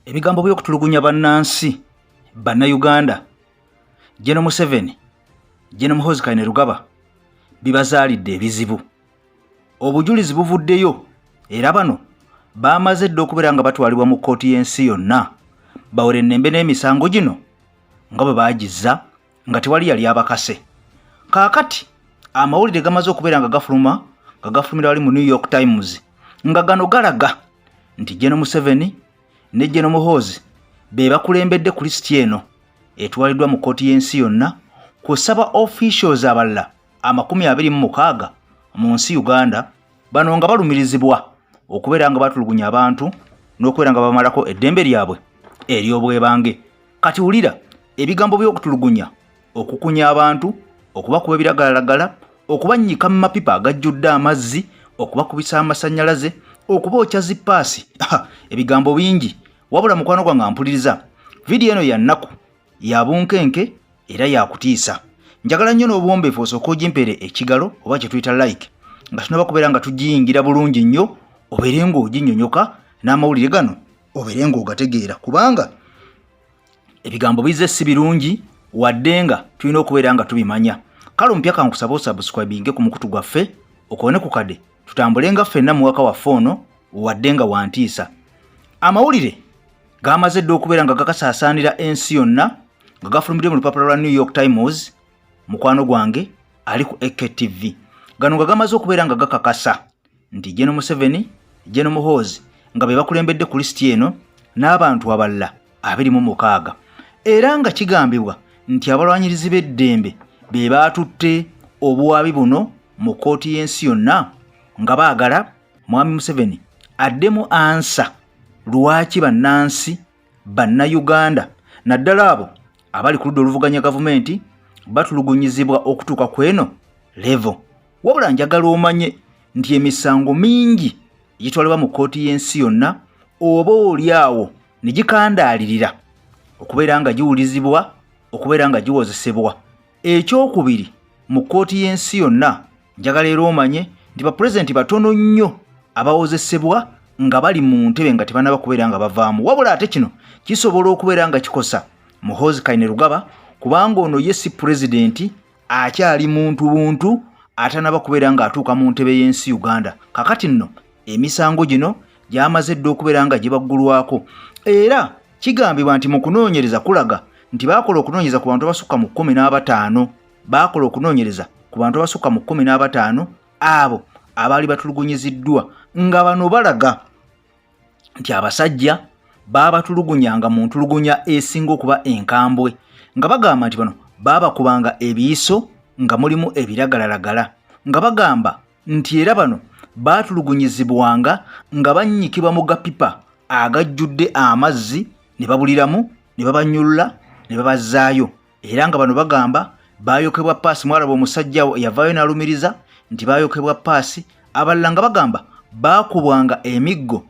Ebigambo by'okutulugunya bannansi bannayuganda General Museveni, General Muhoozi Kainerugaba bibazaalidde ebizibu. Obujulizi buvuddeyo era bano baamaze dda okubeera nga batwalibwa mu kkooti y'ensi yonna bawere ennembe n'emisango gino nga bwe baagizza nga tewali yali abakase. Kaakati amawulire gamaze okubeera nga gafulumira wali mu New York Times nga gano galaga nti General Museveni ne General Muhoozi be bakulembedde ku lisiti eno etwaliddwa mu kkooti y'ensi yonna kusaba officials abalala 26 mu nsi Uganda bano nga balumirizibwa okubeera nga batulugunya abantu n'okubeera nga bamalako eddembe lyabwe ery'obwebange. Kati wulira ebigambo by'okutulugunya, okukunya abantu, okubakuba ebiragalalagala, okubannyika mu mapipa agajjudde amazzi, okubakubisa amasannyalaze, okubookya zipaasi. Ebigambo bingi, wabula mukwano gwange ampuliriza. Vidiyo eno ya nnaku ya bunkenke era yakutiisa. Njagala nnyo n'obuwombeefu osooka ogimpeere ekigalo oba kye tuyita like nga tunaba kubeera nga tugiyingira bulungi nnyo, obeere ng'oginnyonnyoka n'amawulire gano obeere ng'ogategeera, kubanga ebigambo bizze si birungi wadde nga tulina okubeera nga tubimanya. Kale omupya kankusaba osubscribinge ku mukutu gwaffe okone ku kade tutambule nga ffenna mu waka waffe ono wadde nga wantiisa. Amawulire gamaze dda okubeera nga gakasaasaanira ensi yonna nga gafulumiridde mu lupapula lwa New York Times. Mukwano gwange ali ku AKTV. Gano nga gamaze okubeera nga gakakasa nti General Museveni, General Muhoozi nga be bakulembedde ku lisiti eno n'abantu abalala 26 era nga kigambibwa nti abalwanyirizi b'eddembe be baatutte obuwaabi buno mu kkooti y'ensi yonna nga baagala Mwami Museveni addemu ansa lwaki bannansi bannayuganda naddala abo abali ku ludda oluvuganya gavumenti batulugunyizibwa okutuuka ku eno level. Wabula njagala omanye nti emisango mingi gitwalibwa mu kkooti y'ensi yonna oba oliawo ne gikandaalirira okubeera nga giwulizibwa, okubeera nga giwozesebwa. Ekyokubiri mu kkooti y'ensi yonna njagala era omanye nti bapulezidenti batono nnyo abawozesebwa nga bali mu ntebe nga tebanaba kubeera nga bavaamu. Wabula ate kino kisobola okubeera nga kikosa Muhoozi Kainerugaba kubanga ono ye si pulezidenti, akyali muntu buntu atanaba kubeera nga atuuka mu ntebe y'ensi Uganda. Kakati nno emisango gino gyamaze dda okubeera nga gibaggulwako era kigambibwa nti mu kunoonyereza kulaga nti baakola okunoonyereza ku bantu abasukka mu 15 baakola okunoonyereza ku bantu abasukka mu 15 abo abaali batulugunyiziddwa nga bano balaga nti abasajja baabatulugunyanga mu ntulugunya esinga okuba enkambwe nga bagamba nti bano baabakubanga ebiyiso nga mulimu ebiragalalagala nga bagamba nti era bano baatulugunyizibwanga nga bannyikibwa mu gapipa agajjudde amazzi ne babuliramu ne babanyulula ne babazzaayo era nga bano bagamba baayokebwa paasi. Mwalaba omusajja yavaayo n'alumiriza nti baayokebwa paasi. Abalala nga bagamba baakubwanga emiggo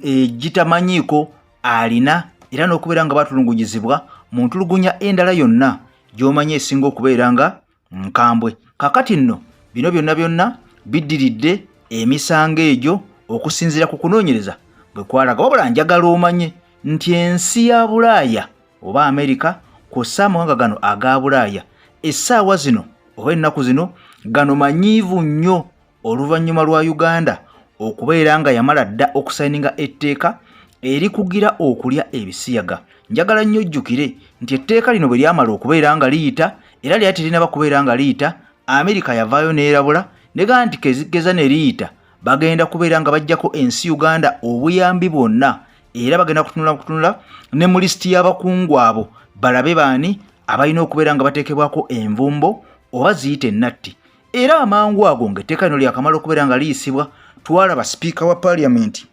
egitamanyiiko alina era n'okubeera nga baatulugunyizibwa mu ntulugunya endala yonna gy'omanye esinga okubeera nga nkambwe. Kakati nno bino byonna biddiridde emisango egyo okusinziira ku kunoonyereza bwe kwalaga. Wabula njagala omanye nti ensi ya Bulaaya oba Amerika kw'ossa amawanga gano aga Bulaaya essaawa zino oba ennaku zino gano manyiivu nnyo oluvannyuma lwa Uganda okubeera nga yamala dda okusayininga etteeka erikugira okulya ebisiyaga. Njagala nnyo ojjukire nti etteeka lino bwe lyamala okubeera nga liyita era lyali terinaba kubeera nga liyita, Amerika yavaayo n'erabula negaa nti kezigeza ne liyita bagenda kubeera nga bajjako ensi Uganda obuyambi bwonna era bagenda kutunula ne mu lisiti y'abakungu abo balabe baani abalina okubeera nga bateekebwako envumbo oba ziyite ennatti. Era amangu ago ng'etteeka lino lyakamala okubeera nga liyisibwa twalaba sipiika wa paaliyamenti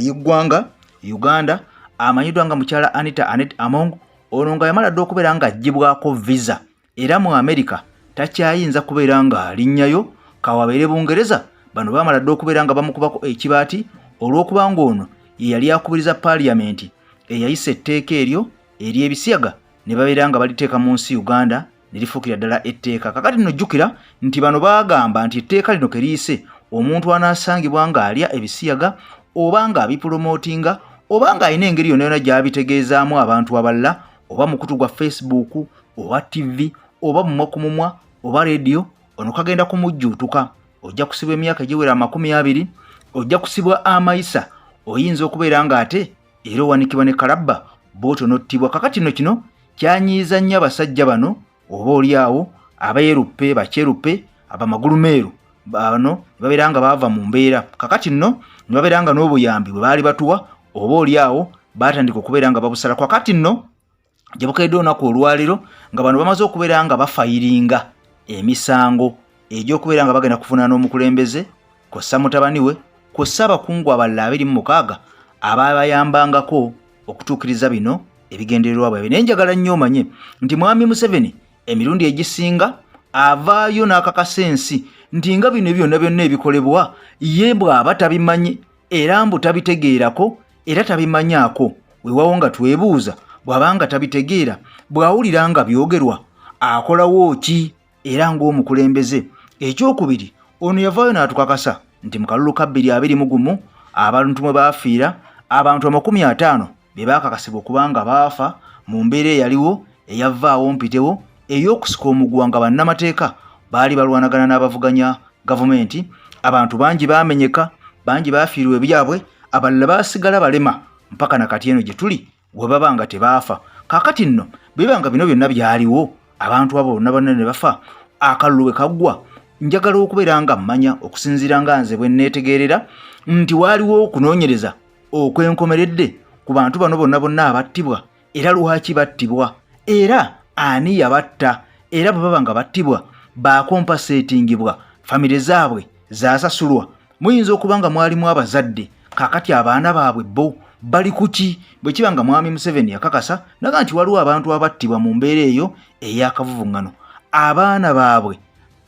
y'eggwanga Uganda amanyiddwa nga mukyala Anita Anet Among. Ono nga yamala dda okubeera nga aggyibwako visa era mu Amerika takyayinza kubeera nga alinnyayo kawabeere Bungereza. Bano baamala dda okubeera nga bamukubako ekibaati olw'okubanga ono ye yali akubiriza paaliyamenti eyayisa etteeka eryo ery'ebisiyaga ne babeera nga baliteeka mu nsi Uganda ne lifuukira ddala etteeka. Kakati nno jjukira nti bano baagamba nti etteeka lino ke liyise omuntu anaasangibwa nga alya ebisiyaga oba nga abipulomootinga obanga ayina engeri yonna yonna gy'abitegeezaamu abantu abalala, oba mukutu gwa Facebook oba TV oba mumwa ku mumwa oba radio, ono kagenda kumujjuutuka. Ojja kusibwa emyaka egiwera 20, ojja kusibwa amayisa, oyinza okubeera ng'ate era owanikibwa ne kalabba bw'otonottibwa. Kakati nno kino kyanyiiza nnyo abasajja bano, oba oliawo abeeruppe bakyeruppe abamagulu meeru bano babeera nga baava mu mbeera. Kakati nno ne babeera nga n'obuyambi bwe baali batuwa oba oliawo baatandika okubeera nga babusala. Kakati nno gye bukedde olunaku olwaleero nga bano bamaze okubeera nga bafayiringa emisango egy'okubeera nga bagenda kufuna n'omukulembeze kw'ossa mutabani we kw'ossa abakungu abalala 26 abaabayambangako okutuukiriza bino ebigendererwa bwabwe. Naye njagala nnyo omanye nti Mwami Museveni emirundi egisinga avaayo n'akakasa ensi nti nga bino byonna byonna ebikolebwa ye bw'aba tabimanyi era mbu tabitegeerako era tabimanyaako. Weewawo nga twebuuza bw'abanga tabitegeera, bw'awulira nga byogerwa akolawo ki era ng'omukulembeze? Ekyokubiri, ono yavaayo n'atukakasa nti mu kalulu ka 2021 abantu mwe baafiira abantu 50 be baakakasibwa okubanga baafa mu mbeera eyaliwo eyavaawo mpitewo ey'okusika omuguwa nga bannamateeka baali balwanagana n'abavuganya gavumenti. Abantu bangi baamenyeka, bangi baafiirwa ebyabwe, abalala baasigala balema mpaka na kati eno gye tuli we baba nga tebaafa. Kaakati nno bibanga bino byonna byaliwo abantu abo bonna bonna ne bafa, akalulu bwe kaggwa, njagala okubeera nga mmanya okusinziira nga nze bwe neetegeerera nti waaliwo okunoonyereza okwenkomeredde ku bantu bano bonna bonna abattibwa, era lwaki battibwa, era ani yabatta, era bwe baba nga battibwa baakompaseetingibwa, famire zaabwe zaasasulwa. Muyinza okuba nga mwalimu abazadde, kaakati abaana baabwe bo bali kuki? Bwe kiba nga Mwami Museveni yakakasa naga nti waliwo abantu abattibwa mu mbeera eyo ey'akavuvuŋŋano, abaana baabwe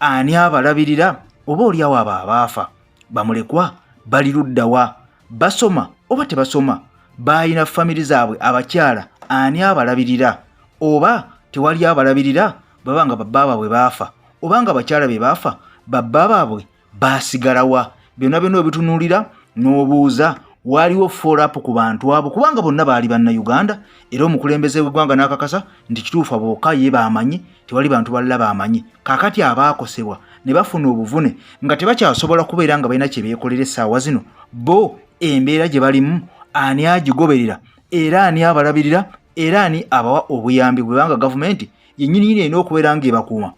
ani abalabirira? Oba oliawo abo abaafa bamulekwa bali luddawa? Basoma oba tebasoma? Bayina famiri zaabwe abakyala ani abalabirira? Oba tewali abalabirira? Baba nga babba baabwe baafa oba nga bakyala be baafa, babba baabwe baasigalawa? Byonna byonna obitunuulira n'obuuza waliwo follow-up ku bantu abo, kubanga bonna baali bannayuganda era omukulembeze w'eggwanga n'akakasa nti kituufu abokka ye baamanyi, tewali bantu balala baamanyi. Kaakati abaakosebwa ne bafuna obuvune nga tebakyasobola kubeera nga balina kye beekolera essaawa zino, bo embeera gye balimu ani agigoberera era ani abalabirira era ani abawa obuyambi bwebanga gavumenti yennyini erina okubeera ng'ebakuuma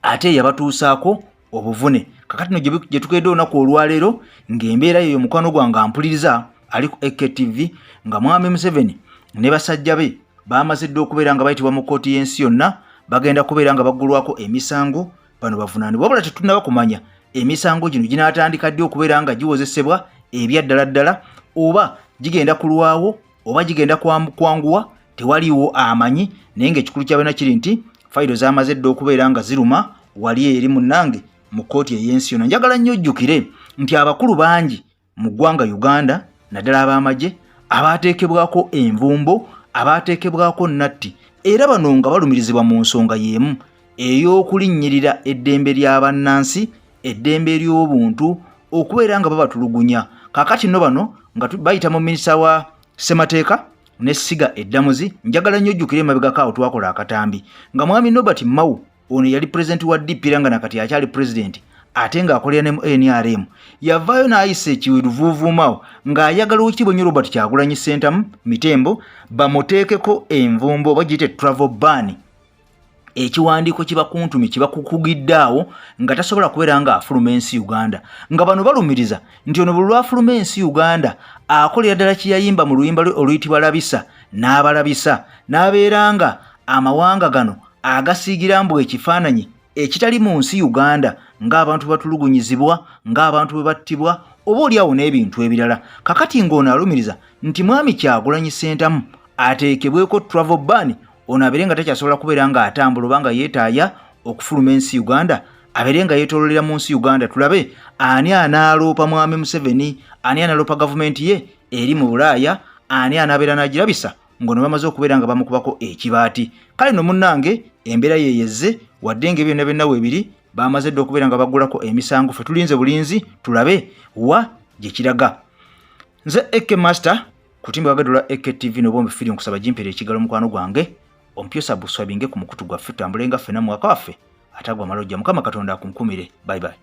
ate yabatuusaako obuvune. Kakati no gye tukedde olunaku olwaleero ng'embeera eyo mukwano gwange ampuliriza ali ku AKTV nga Mwami Museveni ne basajja be baamazidde okubeera nga bayitibwa mu kkooti y'ensi yonna, bagenda kubeera nga baggulwako emisango bano bavunaanibwa. Wabula tetunnaba kumanya emisango gino ginaatandika ddi okubeera nga giwozesebwa ebya ddala ddala, oba gigenda kulwawo oba gigenda kwanguwa, tewaliwo amanyi. Naye ng'ekikulu kyabena kiri nti fayiro zaamaze dde okubeera nga ziruma wali eri munnange mu kkooti ey'ensi yonna. Njagala nnyo ojjukire nti abakulu bangi mu ggwanga Uganda naddala ab'amagye abaateekebwako envumbo, abaateekebwako nnatti, era bano nga balumirizibwa mu nsonga y'emu ey'okulinnyirira eddembe ly'abannansi, eddembe ly'obuntu, okubeera nga babatulugunya. Kaakati nno bano nga bayita mu minisita wa Ssemateeka ne Siga Eddamuzi. Njagala nnyo ojjukire emabegako awo twakola akatambi nga Mwami Norbert Mao ono yali pulezidenti wa DP era nga nakati akyali pulezidenti ate ng'akolera ne NRM, yavaayo n'ayisa ekiruvuuvuumawo ng'ayagala Oweekitiibwa Robert Kyagulanyi Ssentamu Mitembo bamuteekeko envumbo oba giyite travel ban, ekiwandiiko kibakuntumi kibakukugidde awo nga tasobola kubeera nga afuluma ensi Uganda. Nga bano balumiriza nti ono buli lwafuluma ensi Uganda akolera ddala kiyayimba mu luyimba oluyitibwa Labisa n'abalabisa n'abeera nga amawanga gano agasiigira mbu ekifaananyi ekitali mu nsi Uganda ng'abantu batulugunyizibwa, ng'abantu bwe battibwa, oba oliawo n'ebintu ebirala. Kakati ng'ono alumiriza nti Mwami Kyagulanyi Ssentamu ateekebweko travel ban, ono abeere nga takyasobola kubeera nga atambula oba nga yeetaaya okufuluma ensi Uganda, abeere nga yeetoololera mu nsi Uganda. Tulabe ani anaaloopa Mwami Museveni, ani anaaloopa gavumenti ye eri mu Bulaaya, ani anaabeera n'agirabisa ng'ono bamaze okubeera nga bamukubako ekibaati. Kale no munnange embeera yeyezze wadde nga byonna byonna weebiri baamaze dde okubeera nga baggulako emisango. Ffe tulinze bulinzi tulabe wa gye kiraga. Nze Eke Master kutimba wagadula AKTV n'obombi firi nkusaba jimpere ekigalo mukwano gwange ompyo subscribinge ku mukutu gwaffe tutambulenga ffenna mwaka waffe atagwa malojja mukama katonda akunkumire bye bye